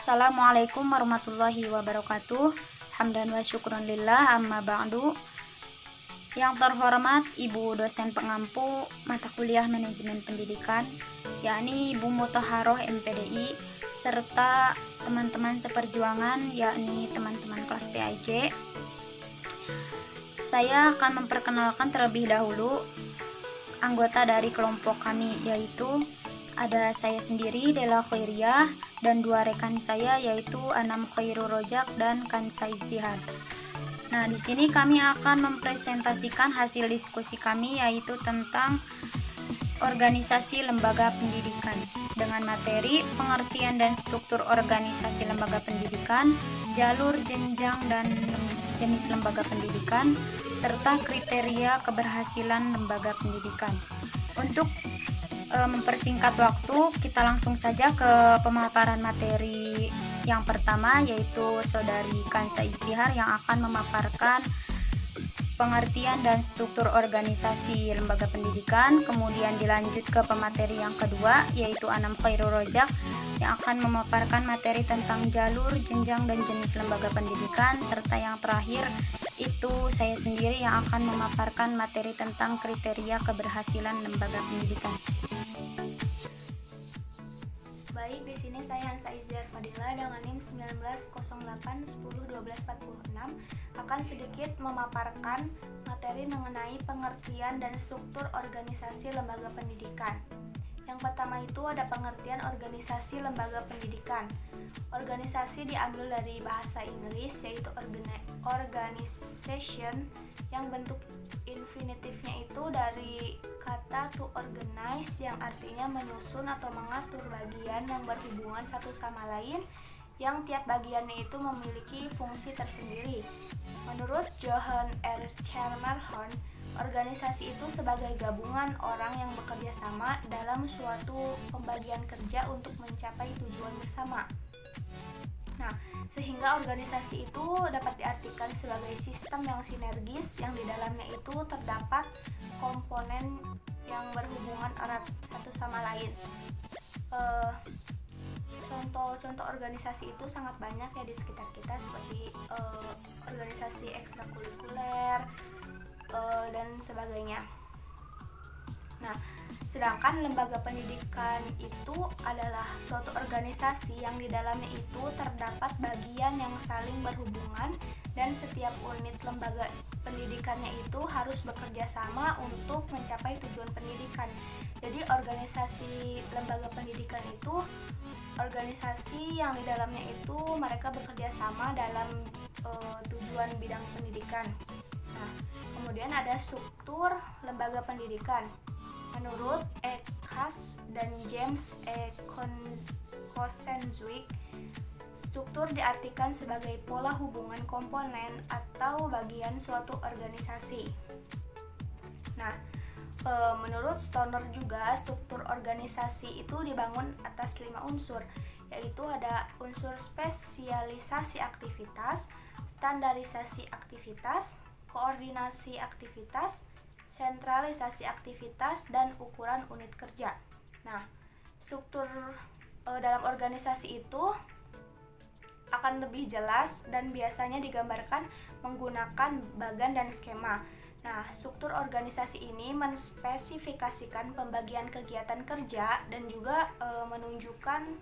Assalamualaikum warahmatullahi wabarakatuh. Hamdan wa syukran lillah, amma ba'du. Yang terhormat Ibu dosen pengampu mata kuliah manajemen pendidikan, yakni Ibu Muthaharoh MPDI, serta teman-teman seperjuangan, yakni teman-teman kelas PAIG. Saya akan memperkenalkan terlebih dahulu anggota dari kelompok kami, yaitu ada saya sendiri, Dela Khairiyah, dan dua rekan saya, yaitu Anam Khairul Rojak dan Kansa Izdihar. Nah, di sini kami akan mempresentasikan hasil diskusi kami, yaitu tentang organisasi lembaga pendidikan dengan materi pengertian dan struktur organisasi lembaga pendidikan, jalur jenjang dan jenis lembaga pendidikan, serta kriteria keberhasilan lembaga pendidikan. Untuk mempersingkat waktu, kita langsung saja ke pemaparan materi yang pertama, yaitu Saudari Kansa Izdihar yang akan memaparkan pengertian dan struktur organisasi lembaga pendidikan. Kemudian dilanjut ke pemateri yang kedua, yaitu Anam Khairul Rojak yang akan memaparkan materi tentang jalur, jenjang, dan jenis lembaga pendidikan. Serta yang terakhir itu saya sendiri yang akan memaparkan materi tentang kriteria keberhasilan lembaga pendidikan. Baik, di sini saya Hansa Izdihar Fadila dengan NIM 1908101246 akan sedikit memaparkan materi mengenai pengertian dan struktur organisasi lembaga pendidikan. Yang pertama itu ada pengertian organisasi lembaga pendidikan. Organisasi diambil dari bahasa Inggris, yaitu organization, yang bentuk infinitifnya itu dari kata to organize, yang artinya menyusun atau mengatur bagian yang berhubungan satu sama lain, yang tiap bagiannya itu memiliki fungsi tersendiri. Menurut Johan R. Schermerhorn, organisasi itu sebagai gabungan orang yang bekerja sama dalam suatu pembagian kerja untuk mencapai tujuan bersama. Nah, sehingga organisasi itu dapat diartikan sebagai sistem yang sinergis yang di dalamnya itu terdapat komponen yang berhubungan erat satu sama lain. Contoh-contoh organisasi itu sangat banyak ya di sekitar kita, seperti organisasi ekstrakurikuler dan sebagainya. Nah, sedangkan lembaga pendidikan itu adalah suatu organisasi yang di dalamnya itu terdapat bagian yang saling berhubungan, dan setiap unit lembaga pendidikannya itu harus bekerja sama untuk mencapai tujuan pendidikan. Jadi organisasi lembaga pendidikan itu organisasi yang di dalamnya itu mereka bekerja sama dalam tujuan bidang pendidikan. Nah, kemudian ada struktur lembaga pendidikan. Menurut Ekas dan James Kosenzweig, struktur diartikan sebagai pola hubungan komponen atau bagian suatu organisasi. Nah, menurut Stoner juga, struktur organisasi itu dibangun atas 5 unsur, yaitu ada unsur spesialisasi aktivitas, standarisasi aktivitas, koordinasi aktivitas, sentralisasi aktivitas, dan ukuran unit kerja. Nah, struktur dalam organisasi itu akan lebih jelas dan biasanya digambarkan menggunakan bagan dan skema. Nah, struktur organisasi ini menspesifikasikan pembagian kegiatan kerja dan juga menunjukkan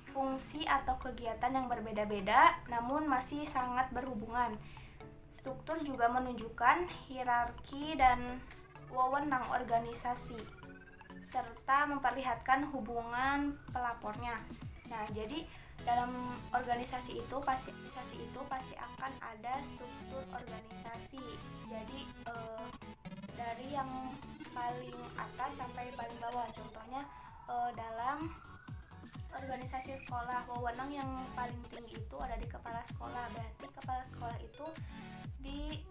fungsi atau kegiatan yang berbeda-beda namun masih sangat berhubungan. Struktur juga menunjukkan hierarki dan wewenang organisasi serta memperlihatkan hubungan pelapornya. Nah, jadi dalam organisasi itu pasti akan ada struktur organisasi. Jadi dari yang paling atas sampai paling bawah. Contohnya dalam organisasi sekolah, wewenang yang paling tinggi itu ada di kepala sekolah. Berarti kepala sekolah itu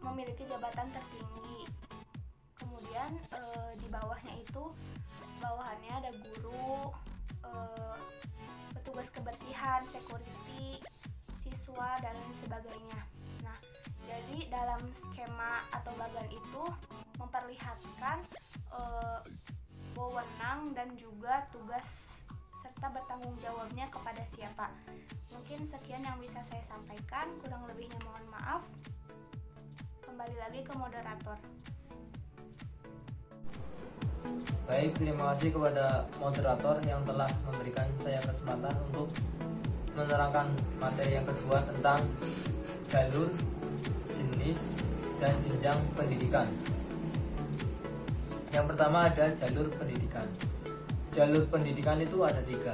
memiliki jabatan tertinggi. Kemudian di bawahnya itu bawahannya ada guru, petugas kebersihan, security, siswa, dan lain sebagainya. Nah, jadi dalam skema atau bagan itu memperlihatkan wewenang dan juga tugas serta bertanggung jawabnya kepada siapa. Mungkin sekian yang bisa saya sampaikan, kurang lebihnya mohon maaf. Kembali lagi ke moderator. Baik, terima kasih kepada moderator yang telah memberikan saya kesempatan untuk menerangkan materi yang kedua tentang jalur, jenis, dan jenjang pendidikan. Yang pertama ada jalur pendidikan. Jalur pendidikan itu ada 3.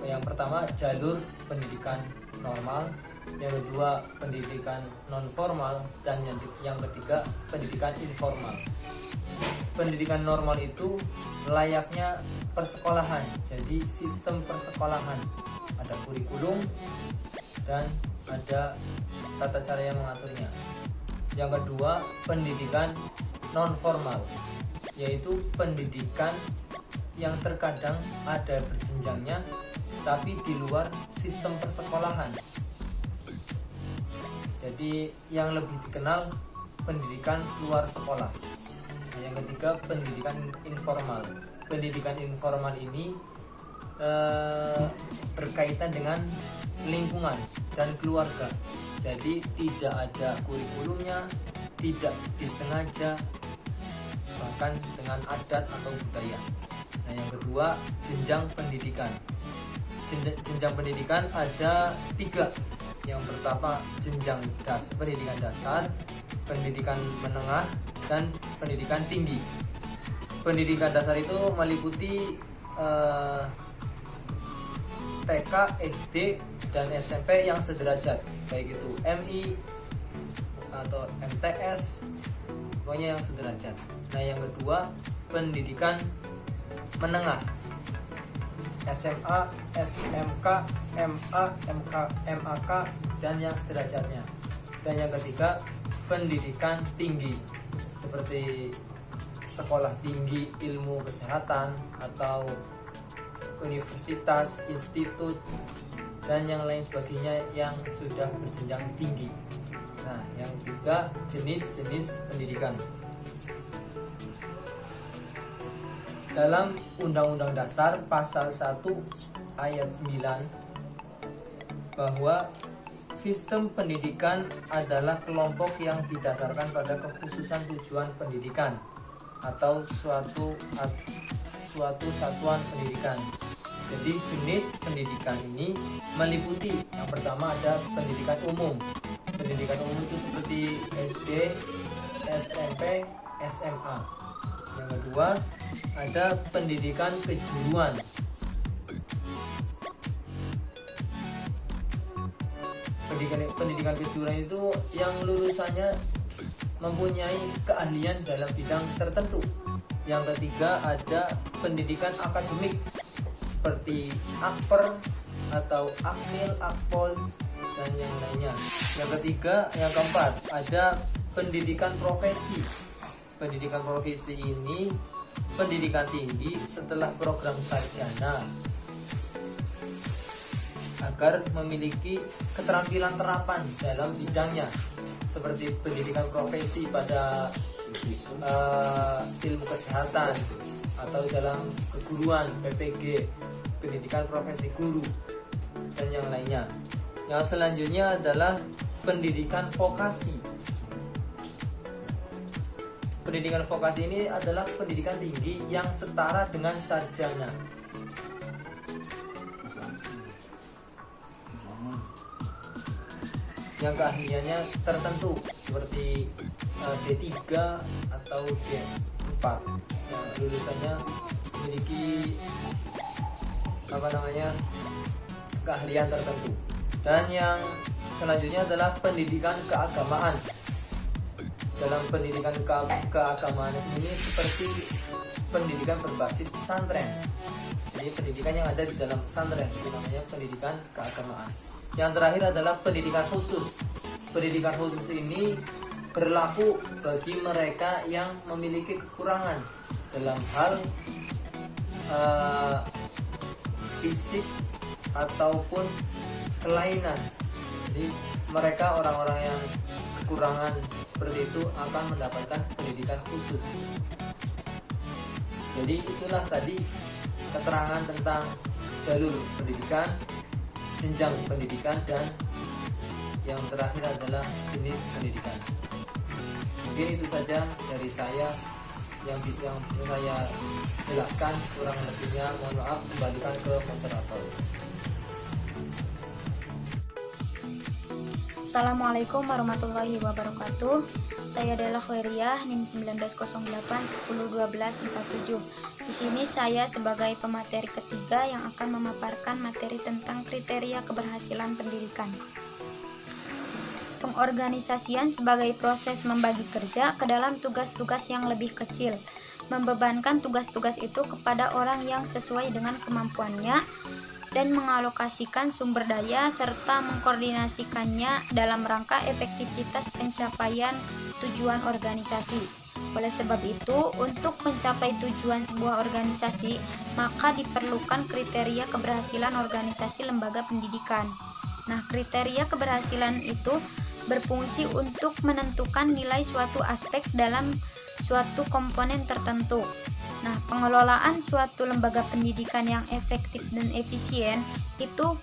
Yang pertama jalur pendidikan normal, yang kedua pendidikan non formal, dan yang ketiga pendidikan informal. Pendidikan normal itu layaknya persekolahan, jadi sistem persekolahan, ada kurikulum dan ada tata cara yang mengaturnya. Yang kedua pendidikan non formal, yaitu pendidikan yang terkadang ada berjenjangnya tapi di luar sistem persekolahan. Jadi yang lebih dikenal pendidikan luar sekolah. Yang ketiga pendidikan informal. Pendidikan informal ini berkaitan dengan lingkungan dan keluarga. Jadi tidak ada kurikulumnya, tidak disengaja, bahkan dengan adat atau budaya. Nah, yang kedua jenjang pendidikan. Jenjang pendidikan ada 3. Yang pertama jenjang pendidikan dasar, pendidikan menengah, dan pendidikan tinggi. Pendidikan dasar itu meliputi TK, SD, dan SMP yang sederajat, baik itu MI atau MTS, pokoknya yang sederajat. Nah, yang kedua pendidikan menengah, SMA, SMK, MA, MAK, dan yang sederajatnya. Dan yang ketiga pendidikan tinggi, seperti sekolah tinggi ilmu kesehatan atau universitas, institut, dan yang lain sebagainya yang sudah berjenjang tinggi. Nah, yang ketiga jenis-jenis pendidikan. Dalam Undang-Undang Dasar Pasal 1 Ayat 9 bahwa sistem pendidikan adalah kelompok yang didasarkan pada kekhususan tujuan pendidikan atau suatu satuan pendidikan. Jadi jenis pendidikan ini meliputi yang pertama ada pendidikan umum. Pendidikan umum itu seperti SD, SMP, SMA. Yang kedua ada pendidikan kejuruan. Pendidikan kejuruan itu yang lulusannya mempunyai keahlian dalam bidang tertentu. Yang ketiga ada pendidikan akademik seperti akper atau akmil, akpol, dan yang lainnya. Yang keempat ada pendidikan profesi. Pendidikan profesi ini pendidikan tinggi setelah program sarjana agar memiliki keterampilan terapan dalam bidangnya, seperti pendidikan profesi pada ilmu kesehatan atau dalam keguruan, PPG, pendidikan profesi guru, dan yang lainnya. Yang selanjutnya adalah pendidikan vokasi. Pendidikan vokasi ini adalah pendidikan tinggi yang setara dengan sarjana. Yang keahliannya tertentu seperti D3 atau D4. Nah, lulusannya memiliki keahlian tertentu. Dan yang selanjutnya adalah pendidikan keagamaan. Dalam pendidikan keagamaan ini seperti pendidikan berbasis pesantren. Jadi pendidikan yang ada di dalam pesantren itu namanya pendidikan keagamaan. Yang terakhir adalah pendidikan khusus. Pendidikan khusus ini berlaku bagi mereka yang memiliki kekurangan dalam hal fisik ataupun kelainan. Jadi mereka orang-orang yang kekurangan seperti itu akan mendapatkan pendidikan khusus. Jadi itulah tadi keterangan tentang jalur pendidikan, jenjang pendidikan, dan yang terakhir adalah jenis pendidikan. Mungkin itu saja dari saya yang saya jelaskan, kurang lebihnya mohon maaf, kembalikan ke moderator. Assalamualaikum warahmatullahi wabarakatuh. Saya Dela Khairiyah, NIM 1908 10 12 47. Di sini saya sebagai pemateri ketiga yang akan memaparkan materi tentang kriteria keberhasilan pendidikan. Pengorganisasian sebagai proses membagi kerja ke dalam tugas-tugas yang lebih kecil, membebankan tugas-tugas itu kepada orang yang sesuai dengan kemampuannya, dan mengalokasikan sumber daya serta mengkoordinasikannya dalam rangka efektivitas pencapaian tujuan organisasi. Oleh sebab itu, untuk mencapai tujuan sebuah organisasi, maka diperlukan kriteria keberhasilan organisasi lembaga pendidikan. Nah, kriteria keberhasilan itu berfungsi untuk menentukan nilai suatu aspek dalam suatu komponen tertentu. Nah, pengelolaan suatu lembaga pendidikan yang efektif dan efisien itu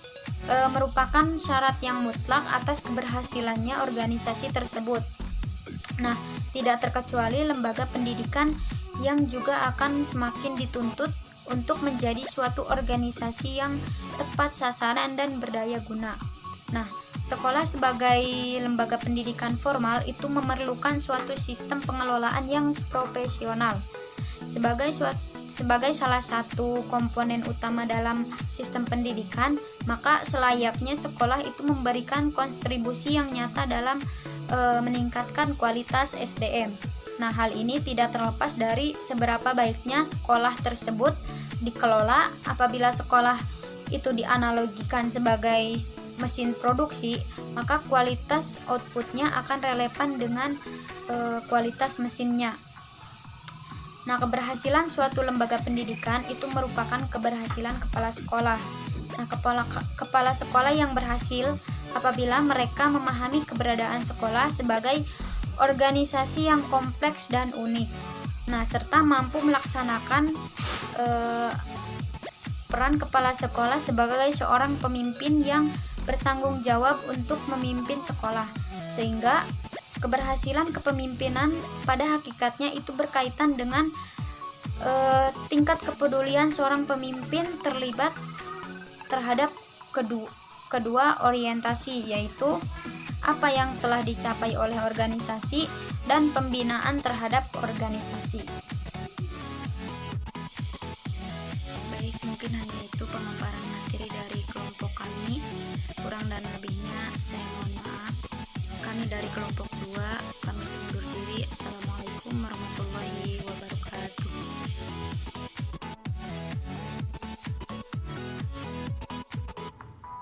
merupakan syarat yang mutlak atas keberhasilannya organisasi tersebut. Nah, tidak terkecuali lembaga pendidikan yang juga akan semakin dituntut untuk menjadi suatu organisasi yang tepat sasaran dan berdaya guna. Nah, sekolah sebagai lembaga pendidikan formal itu memerlukan suatu sistem pengelolaan yang profesional. Sebagai salah satu komponen utama dalam sistem pendidikan, maka selayaknya sekolah itu memberikan kontribusi yang nyata dalam meningkatkan kualitas SDM. Nah, hal ini tidak terlepas dari seberapa baiknya sekolah tersebut dikelola. Apabila sekolah itu dianalogikan sebagai mesin produksi, maka kualitas outputnya akan relevan dengan kualitas mesinnya. Nah, keberhasilan suatu lembaga pendidikan itu merupakan keberhasilan kepala sekolah. Nah, kepala sekolah yang berhasil apabila mereka memahami keberadaan sekolah sebagai organisasi yang kompleks dan unik. Nah, serta mampu melaksanakan peran kepala sekolah sebagai seorang pemimpin yang bertanggung jawab untuk memimpin sekolah, sehingga keberhasilan kepemimpinan pada hakikatnya itu berkaitan dengan tingkat kepedulian seorang pemimpin terlibat terhadap kedua orientasi, yaitu apa yang telah dicapai oleh organisasi dan pembinaan terhadap organisasi. Baik, mungkin hanya itu pemaparan materi dari kelompok kami. Kurang dan lebihnya saya mohon maaf. Kami dari kelompok 2